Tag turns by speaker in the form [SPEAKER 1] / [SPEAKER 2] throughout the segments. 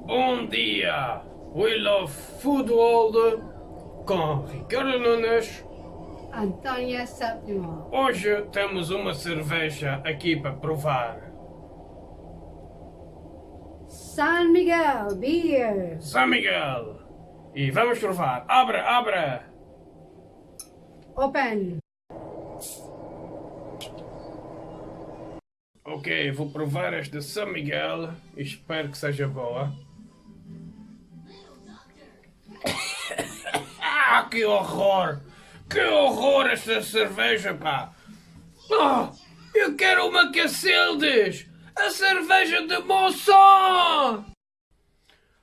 [SPEAKER 1] Bom dia! We love football com Ricardo Nunes.
[SPEAKER 2] Antônia Sétimo.
[SPEAKER 1] Hoje temos uma cerveja aqui para provar.
[SPEAKER 2] San Miguel Beer.
[SPEAKER 1] San Miguel. E vamos provar. Abra!
[SPEAKER 2] Open.
[SPEAKER 1] Ok, vou provar esta San Miguel e espero que seja boa. Ah, que horror! Que horror esta cerveja, pá! Oh, eu quero uma Cacildes! A cerveja de Monson!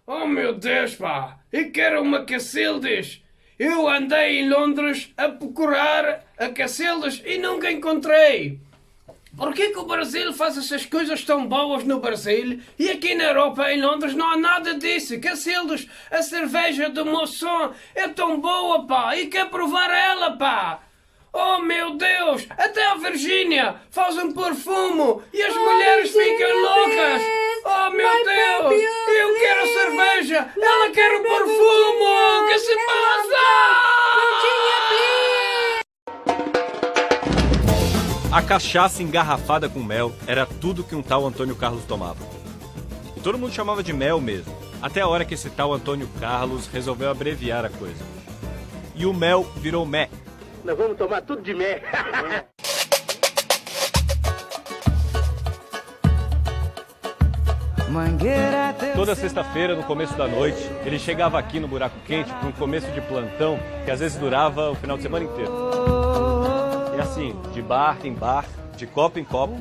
[SPEAKER 1] Oh meu Deus, pá! Eu quero uma Cacildes! Eu andei em Londres a procurar a Cacildes e nunca encontrei! Por que o Brasil faz essas coisas tão boas no Brasil e aqui na Europa, em Londres, não há nada disso? Cacildes, a cerveja do Monson é tão boa, pá, e quer provar ela, pá! Oh, meu Deus! Até a Virgínia faz um perfume e as mulheres ficam loucas! Oh, meu Deus! Eu quero cerveja! Ela quer o perfume! O que se passa?
[SPEAKER 3] A cachaça engarrafada com mel era tudo que um tal Antônio Carlos tomava. E todo mundo chamava de mel mesmo, até a hora que esse tal Antônio Carlos resolveu abreviar a coisa. E o mel virou mé.
[SPEAKER 4] Nós vamos tomar tudo de mé.
[SPEAKER 3] Toda sexta-feira, no começo da noite, ele chegava aqui no Buraco Quente para um começo de plantão que às vezes durava o final de semana inteiro. E assim, de bar em bar, de copo em copo,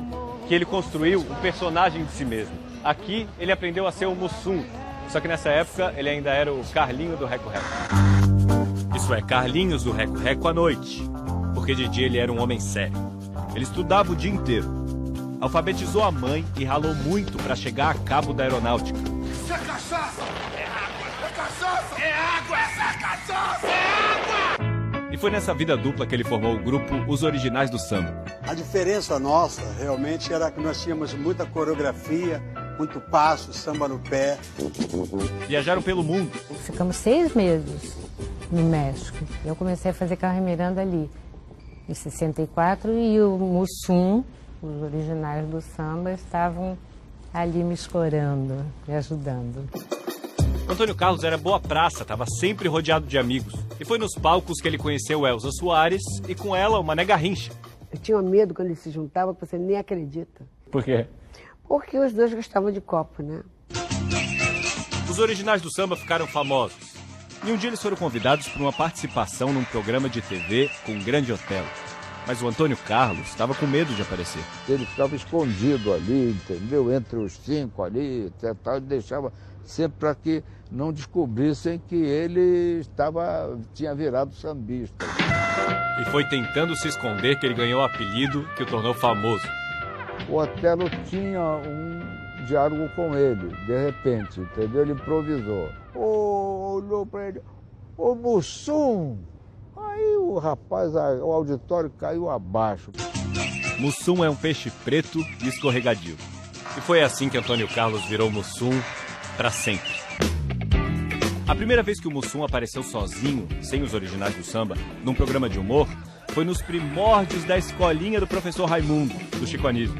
[SPEAKER 3] que ele construiu um personagem de si mesmo. Aqui ele aprendeu a ser o Mussum, só que nessa época ele ainda era o Carlinho do Reco Reco. Isso é, Carlinhos do Reco Reco à noite, porque de dia ele era um homem sério. Ele estudava o dia inteiro, alfabetizou a mãe e ralou muito para chegar a cabo da aeronáutica.
[SPEAKER 5] Isso é cachaça! É água! É cachaça! É água! É cachaça! É água!
[SPEAKER 3] E foi nessa vida dupla que ele formou o grupo Os Originais do Samba.
[SPEAKER 6] A diferença nossa realmente era que nós tínhamos muita coreografia, muito passo, samba no pé.
[SPEAKER 3] Viajaram pelo mundo.
[SPEAKER 7] Ficamos 6 meses no México. Eu comecei a fazer Carmen Miranda ali, em 64, e o Mussum, os Originais do Samba, estavam ali me escorando, me ajudando.
[SPEAKER 3] Antônio Carlos era boa praça, estava sempre rodeado de amigos. E foi nos palcos que ele conheceu Elza Soares e com ela o Mané Garrincha.
[SPEAKER 8] Eu tinha medo quando eles se juntavam, que você nem acredita.
[SPEAKER 3] Por quê?
[SPEAKER 8] Porque os dois gostavam de copo, né?
[SPEAKER 3] Os Originais do Samba ficaram famosos. E um dia eles foram convidados para uma participação num programa de TV com um grande hotel. Mas o Antônio Carlos estava com medo de aparecer.
[SPEAKER 9] Ele ficava escondido ali, entendeu? Entre os 5 ali, e deixava sempre para que não descobrissem que ele tinha virado sambista.
[SPEAKER 3] E foi tentando se esconder que ele ganhou o apelido que o tornou famoso.
[SPEAKER 9] O Otelo tinha um diálogo com ele, de repente, entendeu? Ele improvisou. Olhou para ele, ô Mussum! Aí o rapaz, o auditório caiu abaixo.
[SPEAKER 3] Mussum é um peixe preto e escorregadio. E foi assim que Antônio Carlos virou Mussum para sempre. A primeira vez que o Mussum apareceu sozinho, sem os Originais do Samba, num programa de humor, foi nos primórdios da escolinha do professor Raimundo, do Chico Anísio,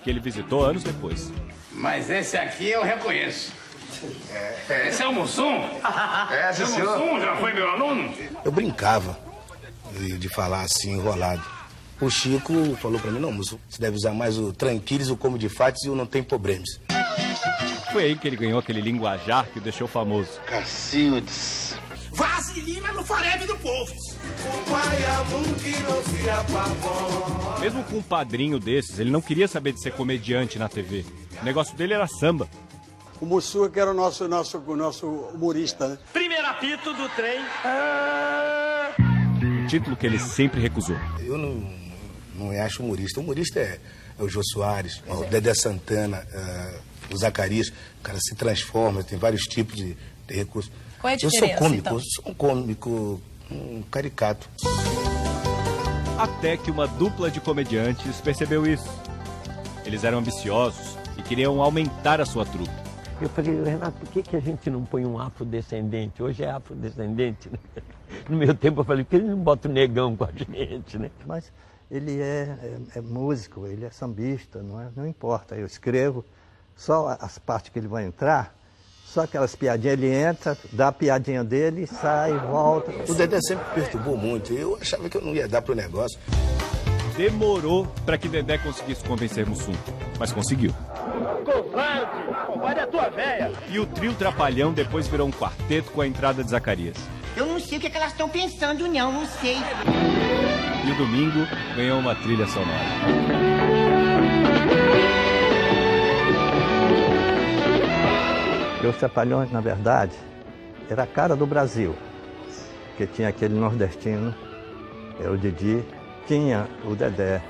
[SPEAKER 3] que ele visitou anos depois.
[SPEAKER 5] Mas esse aqui eu reconheço. Esse é o Mussum?
[SPEAKER 4] Esse
[SPEAKER 5] O Mussum já foi meu aluno?
[SPEAKER 10] Eu brincava de falar assim, enrolado. O Chico falou pra mim, não, Mussum, você deve usar mais o tranquilos, o como de fatos e o não tem problemas.
[SPEAKER 3] Foi aí que ele ganhou aquele linguajar que o deixou famoso.
[SPEAKER 10] Cacildes.
[SPEAKER 5] Vaselina no farebe do povo.
[SPEAKER 3] Mesmo com um padrinho desses, ele não queria saber de ser comediante na TV. O negócio dele era samba.
[SPEAKER 6] O Mussum, que era o nosso humorista, né?
[SPEAKER 4] Primeiro apito do trem.
[SPEAKER 3] Um título que ele sempre recusou.
[SPEAKER 10] Eu não acho humorista. Humorista é o Jô Soares, o Dedé Santana, o Zacarias. O cara se transforma, tem vários tipos de recursos.
[SPEAKER 11] Qual é a diferença,
[SPEAKER 10] eu sou cômico,
[SPEAKER 11] então?
[SPEAKER 10] eu sou um cômico, um caricato.
[SPEAKER 3] Até que uma dupla de comediantes percebeu isso. Eles eram ambiciosos e queriam aumentar a sua trupe.
[SPEAKER 11] Eu falei, Renato, por que a gente não põe um afrodescendente? Hoje é afrodescendente, né? No meu tempo eu falei, por que ele não bota o negão com a gente, né?
[SPEAKER 12] Mas ele é músico, ele é sambista, não importa. Eu escrevo só as partes que ele vai entrar, só aquelas piadinhas, ele entra, dá a piadinha dele, sai, volta.
[SPEAKER 10] O Dedé sempre perturbou muito, eu achava que eu não ia dar pro negócio.
[SPEAKER 3] Demorou para que Dedé conseguisse convencer Mussum, mas conseguiu.
[SPEAKER 4] Covarde! Covarde é a tua véia!
[SPEAKER 3] E o trio Trapalhão depois virou um quarteto com a entrada de Zacarias.
[SPEAKER 13] Eu não sei o que elas estão pensando, não sei.
[SPEAKER 3] E o Domingo ganhou uma trilha sonora.
[SPEAKER 12] Os Trapalhões, na verdade, era a cara do Brasil, porque tinha aquele nordestino, era o Didi, tinha o Dedé,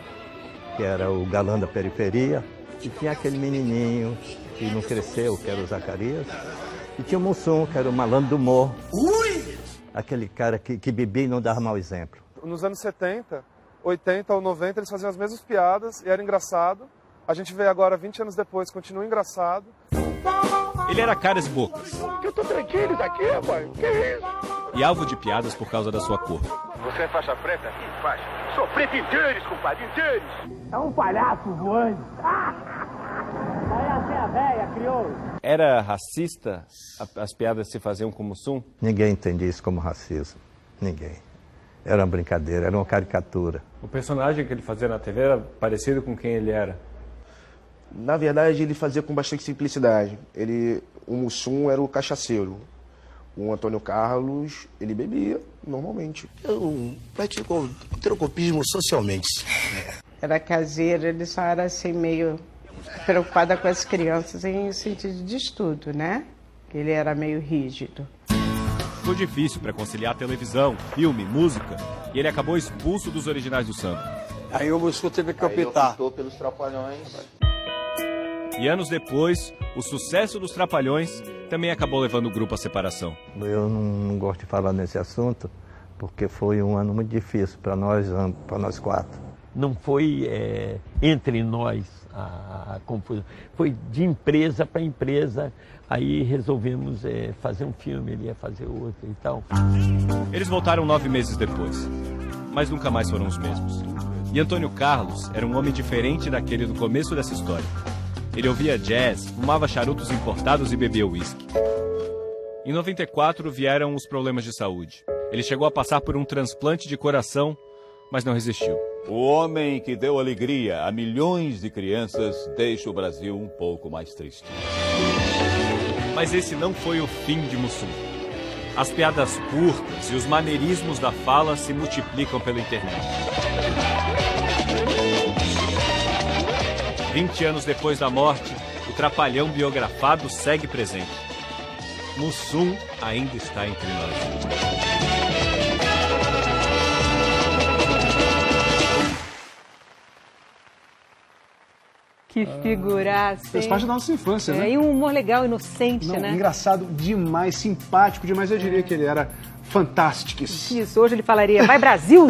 [SPEAKER 12] que era o galã da periferia, e tinha aquele menininho que não cresceu, que era o Zacarias, e tinha o Mussum, que era o malandro do humor, aquele cara que bebia e não dava mau exemplo.
[SPEAKER 14] Nos anos 70, 80 ou 90, eles faziam as mesmas piadas e era engraçado. A gente vê agora, 20 anos depois, continua engraçado.
[SPEAKER 3] Ele era caras e bocas.
[SPEAKER 4] Eu tô tranquilo daqui, pai. Que isso?
[SPEAKER 3] E alvo de piadas por causa da sua cor.
[SPEAKER 4] Você é faixa preta? Que faixa? Sou preto inteiros, compadre, inteiros. É um palhaço voando. Essa é a véia, criou.
[SPEAKER 3] Era racista as piadas se faziam com Mussum?
[SPEAKER 12] Ninguém entendia isso como racismo. Ninguém. Era uma brincadeira, era uma caricatura.
[SPEAKER 3] O personagem que ele fazia na TV era parecido com quem ele era?
[SPEAKER 15] Na verdade, ele fazia com bastante simplicidade. O Mussum era o cachaceiro. O Antônio Carlos, ele bebia normalmente.
[SPEAKER 10] Eu pratico o heterocopismo socialmente.
[SPEAKER 16] Era caseiro, ele só era assim meio preocupado com as crianças em sentido de estudo, né? Ele era meio rígido.
[SPEAKER 3] Foi difícil para conciliar televisão, filme, música, e ele acabou expulso dos originais do samba.
[SPEAKER 6] Aí o Mussum teve que optar.
[SPEAKER 15] Optou pelos Trapalhões.
[SPEAKER 3] E anos depois, o sucesso dos Trapalhões também acabou levando o grupo à separação.
[SPEAKER 12] Eu não gosto de falar nesse assunto, porque foi um ano muito difícil para nós quatro.
[SPEAKER 11] Não foi entre nós a confusão, foi de empresa para empresa. Aí resolvemos fazer um filme, ele ia fazer outro e tal.
[SPEAKER 3] Eles voltaram 9 meses depois, mas nunca mais foram os mesmos. E Antônio Carlos era um homem diferente daquele do começo dessa história. Ele ouvia jazz, fumava charutos importados e bebia uísque. Em 94 vieram os problemas de saúde. Ele chegou a passar por um transplante de coração, mas não resistiu.
[SPEAKER 17] O homem que deu alegria a milhões de crianças deixa o Brasil um pouco mais triste.
[SPEAKER 3] Mas esse não foi o fim de Mussum. As piadas curtas e os maneirismos da fala se multiplicam pela internet. 20 anos depois da morte, o Trapalhão biografado segue presente. Mussum ainda está entre nós.
[SPEAKER 18] Que figuraça.
[SPEAKER 19] Fez parte da nossa infância, né?
[SPEAKER 18] E um humor legal, inocente, né?
[SPEAKER 19] Engraçado demais, simpático demais. Eu diria que ele era fantástico.
[SPEAKER 18] Isso, hoje ele falaria, vai Brasil!